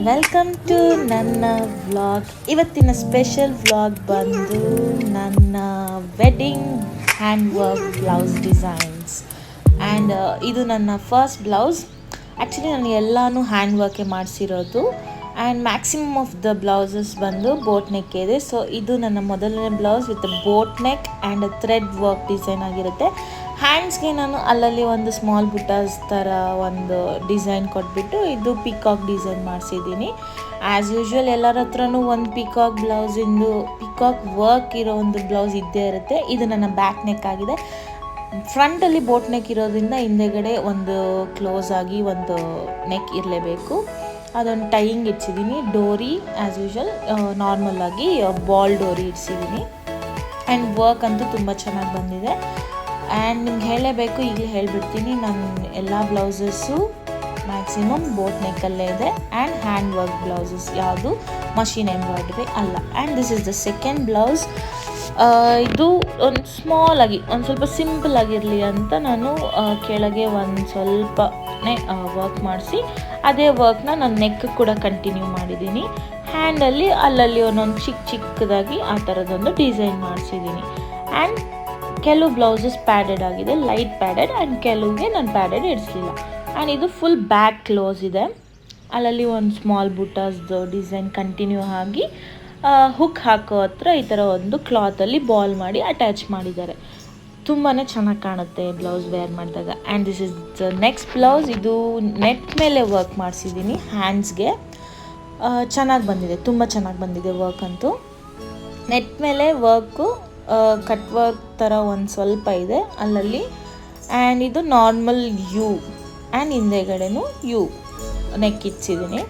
Welcome to ನನ್ನ vlog. ಇವತ್ತಿನ special vlog ಬಂದು ನನ್ನ wedding hand work blouse designs. And ಇದು ನನ್ನ ಫಸ್ಟ್ ಬ್ಲೌಸ್. ಆ್ಯಕ್ಚುಲಿ ನಾನು ಎಲ್ಲನೂ ಹ್ಯಾಂಡ್ ವರ್ಕೇ ಮಾಡಿಸಿರೋದು. And maximum of the blouses ಬಂದು ಬೋಟ್ ನೆಕ್ ಇದೆ. ಸೊ ಇದು ನನ್ನ ಮೊದಲನೇ blouse with boat neck and thread work design ಆಗಿರುತ್ತೆ. ಹ್ಯಾಂಡ್ಸ್ಗೆ ನಾನು ಅಲ್ಲಲ್ಲಿ ಒಂದು ಸ್ಮಾಲ್ ಬುಟಾಸ್ ಥರ ಒಂದು ಡಿಸೈನ್ ಕೊಟ್ಬಿಟ್ಟು ಇದು ಪಿಕಾಕ್ ಡಿಸೈನ್ ಮಾಡಿಸಿದ್ದೀನಿ. ಆ್ಯಸ್ ಯೂಶ್ವಲ್ ಎಲ್ಲರ ಹತ್ರನೂ ಒಂದು ಪಿಕಾಕ್ ಬ್ಲೌಸಿಂದು ಪಿಕಾಕ್ ವರ್ಕ್ ಇರೋ ಒಂದು ಬ್ಲೌಸ್ ಇದ್ದೇ ಇರುತ್ತೆ. ಇದು ನನ್ನ ಬ್ಯಾಕ್ ನೆಕ್ ಆಗಿದೆ. ಫ್ರಂಟಲ್ಲಿ ಬೋಟ್ ನೆಕ್ ಇರೋದ್ರಿಂದ ಹಿಂದೆಗಡೆ ಒಂದು ಕ್ಲೋಸ್ ಆಗಿ ಒಂದು ನೆಕ್ ಇರಲೇಬೇಕು. ಅದೊಂದು ಟೈಯಿಂಗ್ ಇಡ್ಸಿದ್ದೀನಿ. ಡೋರಿ ಆ್ಯಸ್ ಯೂಶ್ವಲ್ ನಾರ್ಮಲ್ ಆಗಿ ಬಾಲ್ ಡೋರಿ ಇಡ್ಸಿದ್ದೀನಿ. ಆ್ಯಂಡ್ ವರ್ಕ್ ಅಂತೂ ತುಂಬ ಚೆನ್ನಾಗಿ ಬಂದಿದೆ. ಆ್ಯಂಡ್ ನಿಮ್ಗೆ ಹೇಳಲೇಬೇಕು, ಈಗಲೇ ಹೇಳಿಬಿಡ್ತೀನಿ, ನನ್ನ ಎಲ್ಲ ಬ್ಲೌಸಸ್ಸು ಮ್ಯಾಕ್ಸಿಮಮ್ ಬೋಟ್ ನೆಕ್ಕಲ್ಲೇ ಇದೆ. ಆ್ಯಂಡ್ ಹ್ಯಾಂಡ್ ವರ್ಕ್ ಬ್ಲೌಸಸ್, ಯಾವುದು ಮಷಿನ್ ಎಂಬ್ರಾಯ್ಡ್ರಿ ಅಲ್ಲ. And this is the second blouse. ಇದು ಒಂದು ಸ್ಮಾಲ್ ಆಗಿ ಒಂದು ಸ್ವಲ್ಪ ಸಿಂಪಲ್ ಆಗಿರಲಿ ಅಂತ ನಾನು ಕೆಳಗೆ ಒಂದು ಸ್ವಲ್ಪನೇ ವರ್ಕ್ ಮಾಡಿಸಿ ಅದೇ ವರ್ಕ್ನ ನಾನು ನೆಕ್ ಕೂಡ ಕಂಟಿನ್ಯೂ ಮಾಡಿದ್ದೀನಿ. ಹ್ಯಾಂಡಲ್ಲಿ ಅಲ್ಲಲ್ಲಿ ಒಂದೊಂದು ಚಿಕ್ಕದಾಗಿ ಆ ಥರದೊಂದು ಡಿಸೈನ್ ಮಾಡಿಸಿದ್ದೀನಿ. ಆ್ಯಂಡ್ ಕೆಲವು ಬ್ಲೌಸಸ್ ಪ್ಯಾಡೆಡ್ ಆಗಿದೆ, ಲೈಟ್ ಪ್ಯಾಡೆಡ್. ಆ್ಯಂಡ್ ಕೆಲವಿಗೆ ನಾನು ಪ್ಯಾಡೆಡ್ ಇಡಿಸಲಿಲ್ಲ. ಆ್ಯಂಡ್ ಇದು ಫುಲ್ ಬ್ಯಾಕ್ ಕ್ಲೋಸ್ ಇದೆ. ಅಲ್ಲಲ್ಲಿ ಒಂದು ಸ್ಮಾಲ್ ಬುಟಾಸ್ದು ಡಿಸೈನ್ ಕಂಟಿನ್ಯೂ ಆಗಿ ಹುಕ್ ಹಾಕೋ ಹತ್ರ ಈ ಥರ ಒಂದು ಕ್ಲಾತಲ್ಲಿ ಬಾಲ್ ಮಾಡಿ ಅಟ್ಯಾಚ್ ಮಾಡಿದ್ದಾರೆ. ತುಂಬಾ ಚೆನ್ನಾಗಿ ಕಾಣುತ್ತೆ ಬ್ಲೌಸ್ ವೇರ್ ಮಾಡಿದಾಗ. And this is the next blouse. ಇದು ನೆಟ್ ಮೇಲೆ ವರ್ಕ್ ಮಾಡಿಸಿದ್ದೀನಿ ಹ್ಯಾಂಡ್ಸ್ಗೆ. ಚೆನ್ನಾಗಿ ಬಂದಿದೆ, ತುಂಬ ಚೆನ್ನಾಗಿ ಬಂದಿದೆ ವರ್ಕ್ ಅಂತೂ. ನೆಟ್ ಮೇಲೆ ವರ್ಕು ಕಟ್ ವರ್ಕ್ ಥರ ಒಂದು ಸ್ವಲ್ಪ ಇದೆ ಅಲ್ಲಲ್ಲಿ. ಆ್ಯಂಡ್ ಇದು ನಾರ್ಮಲ್ ಯು ಆ್ಯಂಡ್ ಹಿಂದೆಗಡೆನೂ ಯು ನೆಕ್ ಇಡ್ಸಿದ್ದೀನಿ.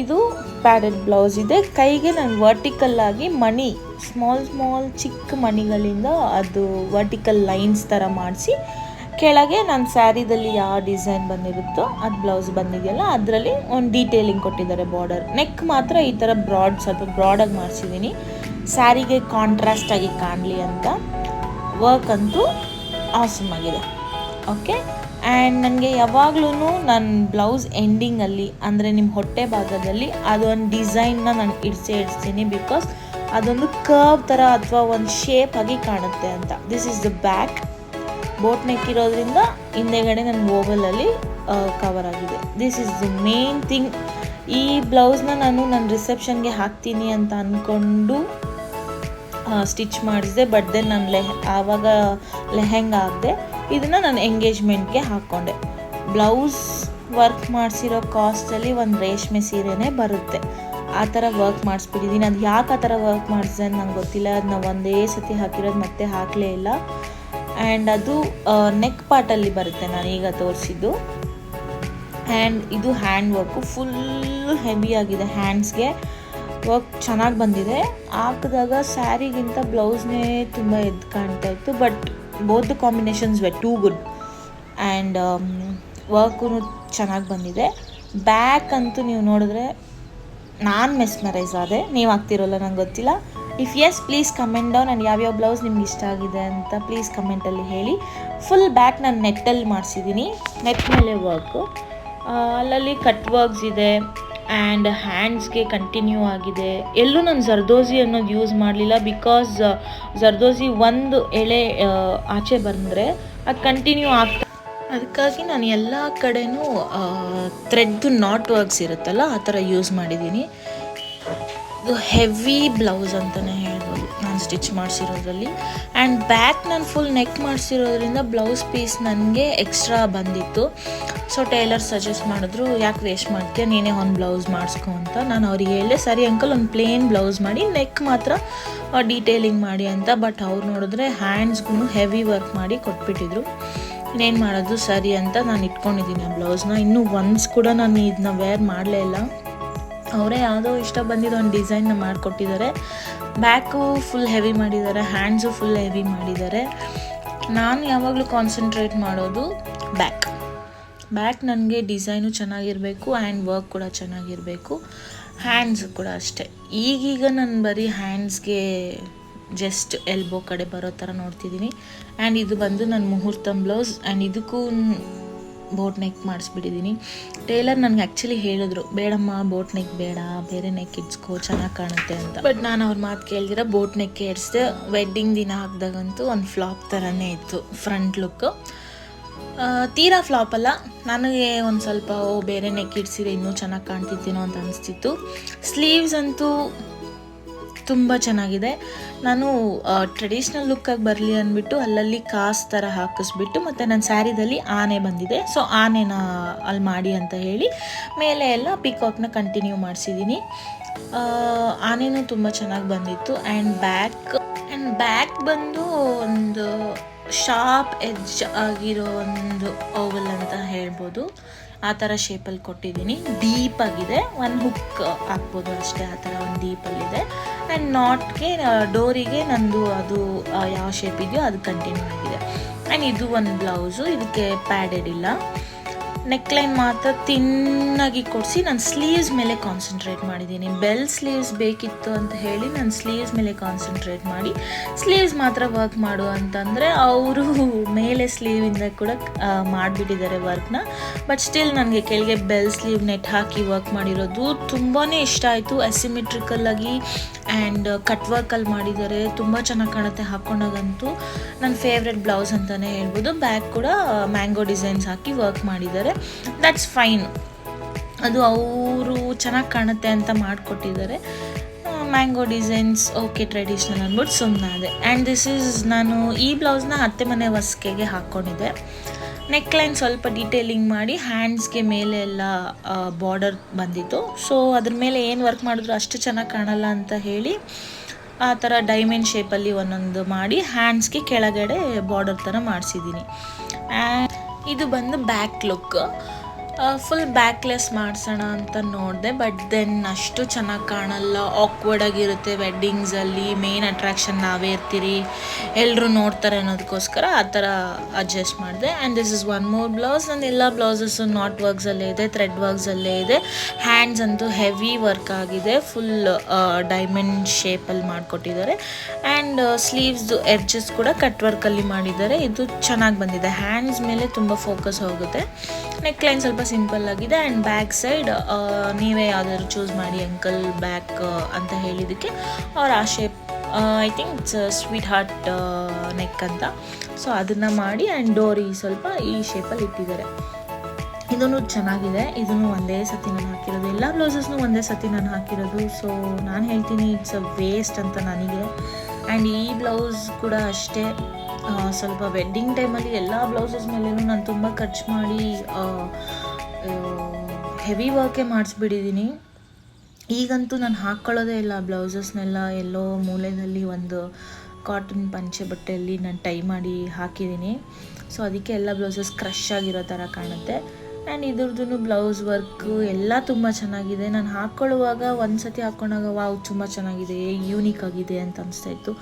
ಇದು ಪ್ಯಾಡೆಡ್ ಬ್ಲೌಸ್ ಇದೆ. ಕೈಗೆ ನಾನು ವರ್ಟಿಕಲ್ಲಾಗಿ ಮಣಿ ಸ್ಮಾಲ್ ಚಿಕ್ಕ ಮಣಿಗಳಿಂದ ಅದು ವರ್ಟಿಕಲ್ ಲೈನ್ಸ್ ಥರ ಮಾಡಿಸಿ ಕೆಳಗೆ ನಾನು ಸ್ಯಾರಿದಲ್ಲಿ ಯಾವ ಡಿಸೈನ್ ಬಂದಿರುತ್ತೋ ಅದು ಬ್ಲೌಸ್ ಬಂದಿದೆಯಲ್ಲ ಅದರಲ್ಲಿ ಒಂದು ಡೀಟೇಲಿಂಗ್ ಕೊಟ್ಟಿದ್ದಾರೆ. ಬಾರ್ಡರ್ ನೆಕ್ ಮಾತ್ರ ಈ ಥರ ಸ್ವಲ್ಪ ಬ್ರಾಡಾಗಿ ಮಾಡಿಸಿದ್ದೀನಿ, ಸ್ಯಾರಿಗೆ ಕಾಂಟ್ರಾಸ್ಟಾಗಿ ಕಾಣಲಿ ಅಂತ. ವರ್ಕ್ ಅಂತೂ ಆಸಮ್ ಆಗಿದೆ. ಓಕೆ. ಆ್ಯಂಡ್ ನನಗೆ ಯಾವಾಗ್ಲೂ ನನ್ನ ಬ್ಲೌಸ್ ಎಂಡಿಂಗಲ್ಲಿ ಅಂದರೆ ನಿಮ್ಮ ಹೊಟ್ಟೆ ಭಾಗದಲ್ಲಿ ಅದೊಂದು ಡಿಸೈನ್ನ ನಾನು ಇಡ್ತೀನಿ. ಬಿಕಾಸ್ ಅದೊಂದು ಕರ್ವ್ ಥರ ಅಥವಾ ಒಂದು ಶೇಪ್ ಆಗಿ ಕಾಣುತ್ತೆ ಅಂತ. This is the back. Boat neck ಇರೋದ್ರಿಂದ ಹಿಂದೆಗಡೆ ನನ್ನ ಓವಲಲ್ಲಿ ಕವರ್ ಆಗಿದೆ. This is the main thing. ಈ ಬ್ಲೌಸ್ನ ನಾನು ನನ್ನ ರಿಸೆಪ್ಷನ್ಗೆ ಹಾಕ್ತೀನಿ ಅಂತ ಅಂದ್ಕೊಂಡು ಸ್ಟಿಚ್ ಮಾಡಿಸಿದೆ. ಬಟ್ ದೆನ್ ನಾನು ಆವಾಗ ಲೆಹೆಂಗಾ ಹಾಕಿದೆ. ಇದನ್ನು ನಾನು ಎಂಗೇಜ್ಮೆಂಟ್ಗೆ ಹಾಕ್ಕೊಂಡೆ. ಬ್ಲೌಸ್ ವರ್ಕ್ ಮಾಡಿಸಿರೋ ಕಾಸ್ಟಲ್ಲಿ ಒಂದು ರೇಷ್ಮೆ ಸೀರೆನೇ ಬರುತ್ತೆ. ಆ ಥರ ವರ್ಕ್ ಮಾಡಿಸ್ಬಿಟ್ಟಿದ್ದೀನಿ. ಅದು ಯಾಕೆ ಆ ಥರ ವರ್ಕ್ ಮಾಡಿಸಿದೆ ಅಂತ ನಂಗೆ ಗೊತ್ತಿಲ್ಲ. ಅದನ್ನ ಒಂದೇ ಸತಿ ಹಾಕಿರೋದು ಮತ್ತೆ ಹಾಕಲೇ ಇಲ್ಲ. ಆ್ಯಂಡ್ ಅದು ನೆಕ್ ಪಾರ್ಟಲ್ಲಿ ಬರುತ್ತೆ ನಾನು ಈಗ ತೋರಿಸಿದ್ದು. ಆ್ಯಂಡ್ ಇದು ಹ್ಯಾಂಡ್ ವರ್ಕು ಫುಲ್ ಹೆವಿ ಆಗಿದೆ. ಹ್ಯಾಂಡ್ಸ್ಗೆ ವರ್ಕ್ ಚೆನ್ನಾಗಿ ಬಂದಿದೆ. ಹಾಕಿದಾಗ ಸ್ಯಾರಿಗಿಂತ ಬ್ಲೌಸ್ನೇ ತುಂಬ ಎದ್ದು ಕಾಣ್ತಾ ಇತ್ತು. But both the combinations were too good. And work ಚೆನ್ನಾಗಿ ಬಂದಿದೆ. ಬ್ಯಾಕ್ ಅಂತೂ ನೀವು ನೋಡಿದ್ರೆ ನಾನು ಮೆಸ್ಮರೈಸ್ ಆದೆ. ನೀವು ಆಗ್ತಿರೋಲ್ಲ ನಂಗೆ ಗೊತ್ತಿಲ್ಲ. If yes please comment down. And ಯಾವ್ಯಾವ ಬ್ಲೌಸ್ ನಿಮ್ಗೆ ಇಷ್ಟ ಆಗಿದೆ ಅಂತ ಪ್ಲೀಸ್ ಕಮೆಂಟಲ್ಲಿ ಹೇಳಿ. ಫುಲ್ ಬ್ಯಾಕ್ ನಾನು ನೆಟ್ಟಲ್ಲಿ ಮಾಡಿಸಿದ್ದೀನಿ. ನೆಟ್ ಮೇಲೆ ವರ್ಕು, ಅಲ್ಲಲ್ಲಿ ಕಟ್ ವರ್ಕ್ಸ್ ಇದೆ. ಆ್ಯಂಡ್ ಹ್ಯಾಂಡ್ಸ್ಗೆ ಕಂಟಿನ್ಯೂ ಆಗಿದೆ. ಎಲ್ಲೂ ನಾನು ಜರ್ದೋಸಿ ಅನ್ನೋದು ಯೂಸ್ ಮಾಡಲಿಲ್ಲ. ಬಿಕಾಸ್ ಜರ್ದೋಸಿ ಒಂದು ಎಳೆ ಆಚೆ ಬಂದರೆ ಅದು ಕಂಟಿನ್ಯೂ ಆಗ್ತಾ, ಅದಕ್ಕಾಗಿ ನಾನು ಎಲ್ಲ ಕಡೆನೂ ಥ್ರೆಡ್ದು ನಾಟ್ ವರ್ಕ್ಸ್ ಇರುತ್ತಲ್ಲ ಆ ಥರ ಯೂಸ್ ಮಾಡಿದ್ದೀನಿ. ಇದು ಹೆವಿ ಬ್ಲೌಸ್ ಅಂತಲೇ ಹೇಳ್ಬೋದು ನಾನು ಸ್ಟಿಚ್ ಮಾಡಿಸಿರೋದ್ರಲ್ಲಿ. ಆ್ಯಂಡ್ ಬ್ಯಾಕ್ ನಾನು ಫುಲ್ ನೆಕ್ ಮಾಡಿಸಿರೋದ್ರಿಂದ ಬ್ಲೌಸ್ ಪೀಸ್ ನನಗೆ ಎಕ್ಸ್ಟ್ರಾ ಬಂದಿತ್ತು. ಸೊ ಟೈಲರ್ ಸಜೆಸ್ಟ್ ಮಾಡಿದ್ರು, ಯಾಕೆ ವೇಸ್ಟ್ ಮಾಡ್ತೀಯ, ನೀನೇ ಒಂದು ಬ್ಲೌಸ್ ಮಾಡಿಸ್ಕೊ ಅಂತ. ನಾನು ಅವ್ರಿಗೆ ಹೇಳಿದೆ, ಸರಿ ಅಂಕಲ್ ಒಂದು ಪ್ಲೇನ್ ಬ್ಲೌಸ್ ಮಾಡಿ ನೆಕ್ ಮಾತ್ರ ಡೀಟೇಲಿಂಗ್ ಮಾಡಿ ಅಂತ. ಬಟ್ ಅವ್ರು ನೋಡಿದ್ರೆ ಹ್ಯಾಂಡ್ಸ್ಗೂ ಹೆವಿ ವರ್ಕ್ ಮಾಡಿ ಕೊಟ್ಬಿಟ್ಟಿದ್ರು. ಇನ್ನೇನು ಮಾಡೋದು ಸರಿ ಅಂತ ನಾನು ಇಟ್ಕೊಂಡಿದ್ದೀನಿ ಆ ಬ್ಲೌಸ್ನ. ಇನ್ನೂ ಒನ್ಸ್ ಕೂಡ ನಾನು ಇದನ್ನ ವೇರ್ ಮಾಡಲೇ ಇಲ್ಲ. ಅವರೇ ಯಾವುದೋ ಇಷ್ಟ ಬಂದಿದ್ದು ಒಂದು ಡಿಸೈನ್ನ ಮಾಡಿಕೊಟ್ಟಿದ್ದಾರೆ. ಬ್ಯಾಕು ಫುಲ್ ಹೆವಿ ಮಾಡಿದ್ದಾರೆ, ಹ್ಯಾಂಡ್ಸು ಫುಲ್ ಹೆವಿ ಮಾಡಿದ್ದಾರೆ. ನಾನು ಯಾವಾಗಲೂ ಕಾನ್ಸಂಟ್ರೇಟ್ ಮಾಡೋದು ಬ್ಯಾಕ್ ನನಗೆ ಡಿಸೈನು ಚೆನ್ನಾಗಿರಬೇಕು ಆ್ಯಂಡ್ ವರ್ಕ್ ಕೂಡ ಚೆನ್ನಾಗಿರಬೇಕು. ಹ್ಯಾಂಡ್ಸು ಕೂಡ ಅಷ್ಟೇ. ಈಗೀಗ ನಾನು ಬರೀ ಹ್ಯಾಂಡ್ಸ್ಗೆ ಜಸ್ಟ್ ಎಲ್ಬೋ ಕಡೆ ಬರೋ ಥರ ನೋಡ್ತಿದ್ದೀನಿ. ಆ್ಯಂಡ್ ಇದು ಬಂದು ನನ್ನ ಮುಹೂರ್ತಂ ಬ್ಲೌಸ್. ಆ್ಯಂಡ್ ಇದಕ್ಕೂ ಬೋಟ್ ನೆಕ್ ಮಾಡಿಸ್ಬಿಟ್ಟಿದ್ದೀನಿ. ಟೇಲರ್ ನನಗೆ ಆ್ಯಕ್ಚುಲಿ ಹೇಳಿದ್ರು, ಬೇಡಮ್ಮ ಬೋಟ್ ನೆಕ್ ಬೇಡ, ಬೇರೆ ನೆಕ್ ಇಡ್ಸ್ಕೋ ಚೆನ್ನಾಗಿ ಕಾಣುತ್ತೆ ಅಂತ. ಬಟ್ ನಾನು ಅವ್ರ ಮಾತು ಕೇಳ್ದಿರ ಬೋಟ್ ನೆಕ್ ಇಡ್ಸ್ದೆ. ವೆಡ್ಡಿಂಗ್ ದಿನ ಹಾಕಿದಾಗಂತೂ ಒಂದು ಫ್ಲಾಪ್ ಥರನೇ ಇತ್ತು ಫ್ರಂಟ್ ಲುಕ್ಕು. ತೀರಾ ಫ್ಲಾಪ್ ಅಲ್ಲ, ನನಗೆ ಒಂದು ಸ್ವಲ್ಪ ಬೇರೆ ನೆಕ್ ಇಡ್ಸಿದ್ರೆ ಇನ್ನೂ ಚೆನ್ನಾಗಿ ಕಾಣ್ತಿದ್ದೀನೋ ಅಂತ ಅನಿಸ್ತಿತ್ತು. ಸ್ಲೀವ್ಸ್ ಅಂತೂ ತುಂಬ ಚೆನ್ನಾಗಿದೆ. ನಾನು ಟ್ರೆಡಿಷ್ನಲ್ ಲುಕ್ಕಾಗಿ ಬರಲಿ ಅಂದ್ಬಿಟ್ಟು ಅಲ್ಲಲ್ಲಿ ಕಾಸು ಥರ ಹಾಕಿಸ್ಬಿಟ್ಟು, ಮತ್ತು ನನ್ನ ಸ್ಯಾರಿದಲ್ಲಿ ಆನೆ ಬಂದಿದೆ, ಸೊ ಆನೆನ ಅಲ್ಲಿ ಮಾಡಿ ಅಂತ ಹೇಳಿ ಮೇಲೆ ಎಲ್ಲ ಪಿಕಾಕ್ನ ಕಂಟಿನ್ಯೂ ಮಾಡಿಸಿದ್ದೀನಿ. ಆನೆನೂ ತುಂಬ ಚೆನ್ನಾಗಿ ಬಂದಿತ್ತು. ಆ್ಯಂಡ್ ಬ್ಯಾಕ್ ಬಂದು ಒಂದು ಶಾರ್ಪ್ ಎಡ್ಜ್ ಆಗಿರೋ ಒಂದು ಓವಲ್ ಅಂತ ಹೇಳ್ಬೋದು, ಆ ಥರ ಶೇಪಲ್ಲಿ ಕೊಟ್ಟಿದ್ದೀನಿ. ಡೀಪ್ ಆಗಿದೆ, ಒಂದು ಹುಕ್ ಹಾಕ್ಬೋದು ಅಷ್ಟೇ, ಆ ಥರ ಒಂದು ಡೀಪಲ್ಲಿದೆ. ಆ್ಯಂಡ್ ನಾಟ್ಗೆ ಡೋರಿಗೆ ನಂದು ಅದು ಯಾವ ಶೇಪ್ ಇದೆಯೋ ಅದು ಕಂಟಿನ್ಯೂ ಆಗಿದೆ. ಆ್ಯಂಡ್ ಇದು ಒಂದು ಬ್ಲೌಸು, ಇದಕ್ಕೆ ಪ್ಯಾಡೆಡ್ ಇಲ್ಲ. ನೆಕ್ಲೈನ್ ಮಾತ್ರ ತಿನ್ನಾಗಿ ಕೊಡಿಸಿ ನಾನು ಸ್ಲೀವ್ಸ್ ಮೇಲೆ ಕಾನ್ಸಂಟ್ರೇಟ್ ಮಾಡಿದ್ದೀನಿ. ಬೆಲ್ ಸ್ಲೀವ್ಸ್ ಬೇಕಿತ್ತು ಅಂತ ಹೇಳಿ ನಾನು ಸ್ಲೀವ್ಸ್ ಮೇಲೆ ಕಾನ್ಸಂಟ್ರೇಟ್ ಮಾಡಿ ಸ್ಲೀವ್ಸ್ ಮಾತ್ರ ವರ್ಕ್ ಮಾಡು ಅಂತಂದರೆ ಅವರು ಮೇಲೆ ಸ್ಲೀವಿಂದ ಕೂಡ ಮಾಡಿಬಿಟ್ಟಿದ್ದಾರೆ ವರ್ಕ್ನ. ಬಟ್ ಸ್ಟಿಲ್ ನನಗೆ ಕೆಳಗೆ ಬೆಲ್ ಸ್ಲೀವ್ ನೆಟ್ ಹಾಕಿ ವರ್ಕ್ ಮಾಡಿರೋದು ತುಂಬಾ ಇಷ್ಟ ಆಯಿತು. ಅಸಿಮೆಟ್ರಿಕಲ್ಲಾಗಿ ಆ್ಯಂಡ್ ಕಟ್ ವರ್ಕಲ್ಲಿ ಮಾಡಿದ್ದಾರೆ, ತುಂಬ ಚೆನ್ನಾಗಿ ಕಾಣುತ್ತೆ ಹಾಕ್ಕೊಂಡಾಗಂತೂ. ನನ್ನ ಫೇವ್ರೆಟ್ ಬ್ಲೌಸ್ ಅಂತಲೇ ಹೇಳ್ಬೋದು. ಬ್ಯಾಕ್ ಕೂಡ ಮ್ಯಾಂಗೋ ಡಿಸೈನ್ಸ್ ಹಾಕಿ ವರ್ಕ್ ಮಾಡಿದ್ದಾರೆ, ದಟ್ಸ್ ಫೈನ್. ಅದು ಅವರು ಚೆನ್ನಾಗಿ ಕಾಣುತ್ತೆ ಅಂತ ಮಾಡಿಕೊಟ್ಟಿದ್ದಾರೆ. ಮ್ಯಾಂಗೋ ಡಿಸೈನ್ಸ್ ಓಕೆ ಟ್ರೆಡಿಷ್ನಲ್ ಅಂದ್ಬಿಟ್ಟು ಸುಮ್ಮನಾದೆ. ಆ್ಯಂಡ್ ದಿಸ್ ಈಸ್, ನಾನು ಈ ಬ್ಲೌಸ್ನ ಅತ್ತೆ ಮನೆ ಹೊಸ್ಕೆಗೆ ಹಾಕ್ಕೊಂಡಿದ್ದೆ. ನೆಕ್ಲೈನ್ ಸ್ವಲ್ಪ ಡೀಟೇಲಿಂಗ್ ಮಾಡಿ ಹ್ಯಾಂಡ್ಸ್ಗೆ ಮೇಲೆ ಎಲ್ಲ ಬಾರ್ಡರ್ ಬಂದಿತ್ತು. ಸೊ ಅದ್ರ ಮೇಲೆ ಏನು ವರ್ಕ್ ಮಾಡಿದ್ರು ಅಷ್ಟು ಚೆನ್ನಾಗಿ ಕಾಣಲ್ಲ ಅಂತ ಹೇಳಿ ಆ ಥರ ಡೈಮಂಡ್ ಶೇಪಲ್ಲಿ ಒಂದೊಂದು ಮಾಡಿ ಹ್ಯಾಂಡ್ಸ್ಗೆ ಕೆಳಗಡೆ ಬಾರ್ಡರ್ ಥರ ಮಾಡಿಸಿದ್ದೀನಿ. ಇದು ಬಂದು ಬ್ಯಾಕ್ ಲುಕ್. ಫುಲ್ ಬ್ಯಾಕ್ಲೆಸ್ ಮಾಡಿಸೋಣ ಅಂತ ನೋಡಿದೆ, ಬಟ್ ದೆನ್ ಅಷ್ಟು ಚೆನ್ನಾಗಿ ಕಾಣಲ್ಲ, ಆಕ್ವರ್ಡ್ ಆಗಿರುತ್ತೆ. ವೆಡ್ಡಿಂಗ್ಸಲ್ಲಿ ಮೇನ್ ಅಟ್ರಾಕ್ಷನ್ ನಾವೇ ಇರ್ತೀರಿ, ಎಲ್ಲರೂ ನೋಡ್ತಾರೆ ಅನ್ನೋದಕ್ಕೋಸ್ಕರ ಆ ಥರ ಅಡ್ಜಸ್ಟ್ ಮಾಡಿದೆ. And this is one more blouse. ನನ್ನ ಎಲ್ಲ ಬ್ಲೌಸಸ್ಸು ನಾಟ್ ವರ್ಕ್ಸಲ್ಲೇ ಇದೆ, ಥ್ರೆಡ್ ವರ್ಕ್ಸಲ್ಲೇ ಇದೆ. ಹ್ಯಾಂಡ್ಸ್ ಅಂತೂ ಹೆವಿ ವರ್ಕ್ ಆಗಿದೆ, ಫುಲ್ ಡೈಮಂಡ್ ಶೇಪಲ್ಲಿ ಮಾಡಿಕೊಟ್ಟಿದ್ದಾರೆ. ಆ್ಯಂಡ್ ಸ್ಲೀವ್ಸ್ದು ಎಡ್ಜಸ್ ಕೂಡ ಕಟ್ ವರ್ಕಲ್ಲಿ ಮಾಡಿದ್ದಾರೆ. ಇದು ಚೆನ್ನಾಗಿ ಬಂದಿದೆ, ಹ್ಯಾಂಡ್ಸ್ ಮೇಲೆ ತುಂಬ ಫೋಕಸ್ ಹೋಗುತ್ತೆ. ನೆಕ್ಲೈನ್ ಸ್ವಲ್ಪ ಸಿಂಪಲ್ ಆಗಿದೆ. ಆ್ಯಂಡ್ ಬ್ಯಾಕ್ ಸೈಡ್ ನೀವೇ ಯಾವ್ದಾದ್ರು ಚೂಸ್ ಮಾಡಿ, ಅಂಕಲ್ ಬ್ಯಾಕ್ ಅಂತ ಹೇಳಿದ್ದಕ್ಕೆ ಅವ್ರು ಆ shape, I think it's sweet heart neck ಅಂತ, ಸೊ ಅದನ್ನು ಮಾಡಿ ಆ್ಯಂಡ್ ಡೋರಿ ಸ್ವಲ್ಪ ಈ ಶೇಪಲ್ಲಿ ಇಟ್ಟಿದ್ದಾರೆ. ಇದೂ ಚೆನ್ನಾಗಿದೆ. ಇದನ್ನು ಒಂದೇ ಸತಿ ನಾನು ಹಾಕಿರೋದು, ಎಲ್ಲ ಬ್ಲೌಸಸ್ನು ಒಂದೇ ಸತಿ ನಾನು ಹಾಕಿರೋದು. ಸೊ ನಾನು ಹೇಳ್ತೀನಿ ಇಟ್ಸ್ ಅ ವೇಸ್ಟ್ ಅಂತ ನನಗೆ. ಆ್ಯಂಡ್ ಈ ಬ್ಲೌಸ್ ಕೂಡ ಅಷ್ಟೇ, ಸ್ವಲ್ಪ ವೆಡ್ಡಿಂಗ್ ಟೈಮಲ್ಲಿ ಎಲ್ಲ ಬ್ಲೌಸಸ್ ಮೇಲೂ ನಾನು ತುಂಬ ಖರ್ಚು ಮಾಡಿ ಹೆವಿ ವರ್ಕೇ ಮಾಡಿಸ್ಬಿಟ್ಟಿದ್ದೀನಿ. ಈಗಂತೂ ನಾನು ಹಾಕ್ಕೊಳ್ಳೋದೇ ಇಲ್ಲ ಬ್ಲೌಸಸ್ನೆಲ್ಲ, ಎಲ್ಲೋ ಮೂಲೆಯಲ್ಲಿ ಒಂದು ಕಾಟನ್ ಪಂಚೆ ಬಟ್ಟೆಯಲ್ಲಿ ನಾನು ಟೈ ಮಾಡಿ ಹಾಕಿದ್ದೀನಿ. ಸೊ ಅದಕ್ಕೆ ಎಲ್ಲ ಬ್ಲೌಸಸ್ ಕ್ರಶ್ ಆಗಿರೋ ಥರ ಕಾಣುತ್ತೆ. ಆ್ಯಂಡ್ ಇದ್ರದ್ದು ಬ್ಲೌಸ್ ವರ್ಕು ಎಲ್ಲ ತುಂಬ ಚೆನ್ನಾಗಿದೆ. ನಾನು ಹಾಕ್ಕೊಳ್ಳುವಾಗ ಒಂದು ಸತಿ ಹಾಕ್ಕೊಂಡಾಗ ವಾವ್ ತುಂಬ ಚೆನ್ನಾಗಿದೆ, ಯೂನಿಕ್ ಆಗಿದೆ ಅಂತ ಅನಿಸ್ತಾಯಿತ್ತು.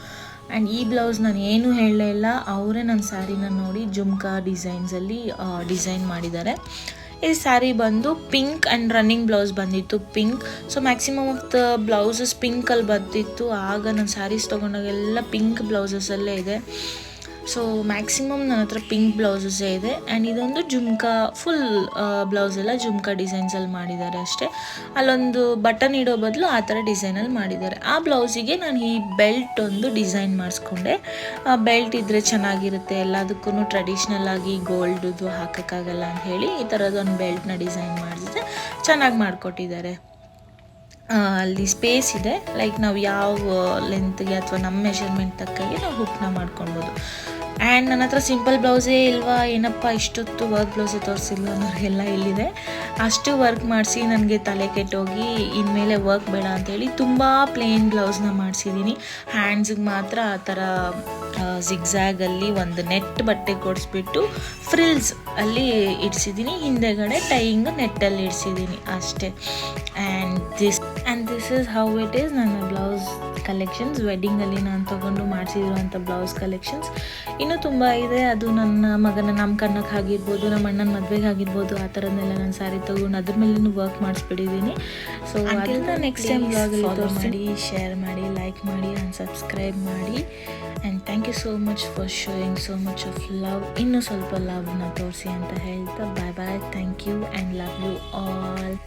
ಆ್ಯಂಡ್ ಈ ಬ್ಲೌಸ್ ನಾನು ಏನೂ ಹೇಳಲೇ ಇಲ್ಲ, ಅವರೇ ನನ್ನ ಸ್ಯಾರಿನ ನೋಡಿ ಜುಮ್ಕಾ ಡಿಸೈನ್ಸಲ್ಲಿ ಡಿಸೈನ್ ಮಾಡಿದ್ದಾರೆ. ಈ ಸ್ಯಾರಿ ಬಂದು ಪಿಂಕ್ ಆ್ಯಂಡ್ ರನ್ನಿಂಗ್ ಬ್ಲೌಸ್ ಬಂದಿತ್ತು pink. So maximum of the blouses ಪಿಂಕಲ್ಲಿ ಬಂದಿತ್ತು. ಆಗ ನಾನು ಸ್ಯಾರೀಸ್ ತೊಗೊಂಡಾಗೆಲ್ಲ ಪಿಂಕ್ ಬ್ಲೌಸಸಲ್ಲೇ ಇದೆ. ಸೊ ಮ್ಯಾಕ್ಸಿಮಮ್ ನನ್ನ ಹತ್ರ ಪಿಂಕ್ ಬ್ಲೌಸಸ್ಸೇ ಇದೆ. ಆ್ಯಂಡ್ ಇದೊಂದು ಜುಮ್ಕಾ, ಫುಲ್ ಬ್ಲೌಸ್ ಎಲ್ಲ ಜುಮ್ಕಾ ಡಿಸೈನ್ಸಲ್ಲಿ ಮಾಡಿದ್ದಾರೆ ಅಷ್ಟೇ. ಅಲ್ಲೊಂದು ಬಟನ್ ಇಡೋ ಬದಲು ಆ ಥರ ಡಿಸೈನಲ್ಲಿ ಮಾಡಿದ್ದಾರೆ. ಆ ಬ್ಲೌಸಿಗೆ ನಾನು ಈ ಬೆಲ್ಟ್ ಒಂದು ಡಿಸೈನ್ ಮಾಡಿಸ್ಕೊಂಡೆ. ಬೆಲ್ಟ್ ಇದ್ದರೆ ಚೆನ್ನಾಗಿರುತ್ತೆ, ಎಲ್ಲದಕ್ಕೂ ಟ್ರೆಡಿಷ್ನಲ್ ಆಗಿ ಗೋಲ್ಡ್ದು ಹಾಕೋಕ್ಕಾಗಲ್ಲ ಅಂತ ಹೇಳಿ ಈ ಥರದೊಂದು ಬೆಲ್ಟ್ನ ಡಿಸೈನ್ ಮಾಡಿದ್ರೆ ಚೆನ್ನಾಗಿ ಮಾಡಿಕೊಟ್ಟಿದ್ದಾರೆ. ಅಲ್ಲಿ ಸ್ಪೇಸ್ ಇದೆ, ಲೈಕ್ ನಾವು ಯಾವ ಲೆಂತ್ಗೆ ಅಥವಾ ನಮ್ಮ ಮೆಷರ್ಮೆಂಟ್ ತಕ್ಕಾಗಿ ನಾವು ಹುಕ್ನ ಮಾಡ್ಕೊಳ್ಬೋದು. ಆ್ಯಂಡ್ ನನ್ನ ಹತ್ರ ಸಿಂಪಲ್ ಬ್ಲೌಸೇ ಇಲ್ವಾ, ಏನಪ್ಪ ಇಷ್ಟೊತ್ತು ವರ್ಕ್ ಬ್ಲೌಸೇ ತೋರಿಸಿಲ್ಲ ಅನ್ನೋರಿಗೆಲ್ಲ ಇಲ್ಲಿದೆ. ಅಷ್ಟು ವರ್ಕ್ ಮಾಡಿಸಿ ನನಗೆ ತಲೆ ಕೆಟ್ಟೋಗಿ ಇನ್ಮೇಲೆ ವರ್ಕ್ ಬೇಡ ಅಂಥೇಳಿ ತುಂಬ ಪ್ಲೇನ್ ಬ್ಲೌಸ್ನ ಮಾಡಿಸಿದ್ದೀನಿ. ಹ್ಯಾಂಡ್ಸಿಗೆ ಮಾತ್ರ ಆ ಥರ ಜಿಗ್ಝ್ಯಾಗಲ್ಲಿ ಒಂದು ನೆಟ್ ಬಟ್ಟೆ ಕೊಡಿಸ್ಬಿಟ್ಟು ಫ್ರಿಲ್ಸ್ ಅಲ್ಲಿ ಇಡಿಸಿದ್ದೀನಿ, ಹಿಂದೆಗಡೆ ಟೈಯಿಂಗ್ ನೆಟ್ಟಲ್ಲಿ ಇಡಿಸಿದ್ದೀನಿ ಅಷ್ಟೇ. And and this is how it is ನನ್ನ ಬ್ಲೌಸ್ ಕಲೆಕ್ಷನ್ಸ್. ವೆಡ್ಡಿಂಗಲ್ಲಿ ನಾನು ತೊಗೊಂಡು ಮಾಡಿಸಿರುವಂಥ ಬ್ಲೌಸ್ ಕಲೆಕ್ಷನ್ಸ್ ಇನ್ನೂ ತುಂಬ ಇದೆ. ಅದು ನನ್ನ ಮಗನ ನಾಮಕರಣಕ್ಕೆ ಆಗಿರ್ಬೋದು, ನಮ್ಮ ಅಣ್ಣನ ಮದುವೆಗೆ ಆಗಿರ್ಬೋದು, ಆ ಥರದ್ದನ್ನೆಲ್ಲ ನಾನು ಸ್ಯಾರಿ ತೊಗೊಂಡು ಅದ್ರ ಮೇಲೂ ವರ್ಕ್ ಮಾಡಿಸ್ಬಿಟ್ಟಿದ್ದೀನಿ. ಸೊ ಅದರಿಂದ ನೆಕ್ಸ್ಟ್ ಟೈಮ್ ಬ್ಲಾಗಲ್ಲಿ ಫಾಲೋ ಮಾಡಿ, ಶೇರ್ ಮಾಡಿ, ಲೈಕ್ ಮಾಡಿ ಆ್ಯಂಡ್ ಸಬ್ಸ್ಕ್ರೈಬ್ ಮಾಡಿ. And thank you so much for showing so much of love. ಇನ್ನೂ ಸ್ವಲ್ಪ ಲವ್ನ ತೋರಿಸಿ ಅಂತ ಹೇಳ್ತಾ bye bye. Thank you and love you all.